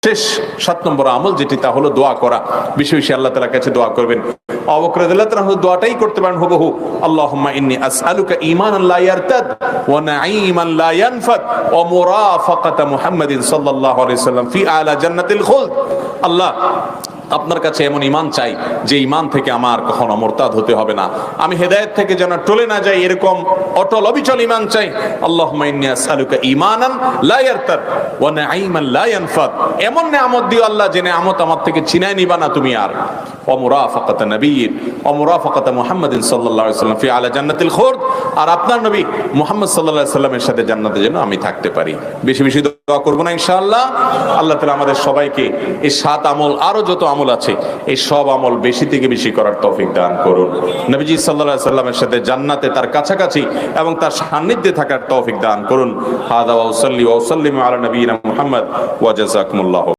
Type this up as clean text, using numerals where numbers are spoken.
শেষ 7 নম্বর আমল যেটি, তা হলো দোয়া করা। বেশি বেশি আল্লাহ তাআলার কাছে দোয়া করবেন। আবু বকর রাদিয়াল্লাহু তাআলা দোয়াটাই করতে পারেন হুবহু, আল্লাহুম্মা ইন্নী আসআলুকা ঈমানান লা ইয়ারতাদ ওয়া নাঈমান লা ইয়ানফাদ ওয়া মুরাফাকাতা মুহাম্মাদিন সাল্লাল্লাহু আলাইহি ওয়াসাল্লাম ফি আলা জান্নাতিল খুলদ। আল্লাহ, আপনার কাছে এমন ঈমান চাই যে ঈমান থেকে আমার কখনো মুরতাদ হতে হবে না, আমি হেদায়েত থেকে যেন টলে না যাই, এরকম অটল অবিচল ঈমান চাই। আল্লাহুম্মা ইন্নী আসআলুকা ঈমানান লা ইয়ারতাদ ওয়া নাঈমান লা ইয়ানফাদ, এমন নিয়ামত দিও আল্লাহ যে নিয়ামত আমার থেকে ছিনায় নিবা না তুমি আর। ওয়া মুরাফাকাতা নাবিয়্যিন ওয়া মুরাফাকাতা মুহাম্মাদিন সাল্লাল্লাহু আলাইহি ওয়াসাল্লাম ফি আলা জান্নাতিল খুলদ, আর আপনার নবী মুহাম্মদ সাল্লাল্লাহু আলাইহি ওয়াসাল্লামের সাথে জান্নাতে যেন আমি থাকতে পারি। বেশি বেশি দোয়া করব না ইনশাআল্লাহ। আল্লাহ তাআলা আমাদের সবাইকে এই 7 আমল, আরো যত আমল আছে, এই সব আমল বেশি থেকে বেশি করার তৌফিক দান করুন। নবীজি সাল্লাল্লাহু আলাইহি ওয়াসাল্লামের সাথে জান্নাতে তার কাছাকাছি এবং তার সান্নিধ্যে থাকার তৌফিক দান করুন। হাদা ওয়া সাল্লি ওয়া সাল্লিমু আলা নবিয়িনা মুহাম্মদ ওয়া জাযাকুমুল্লাহ।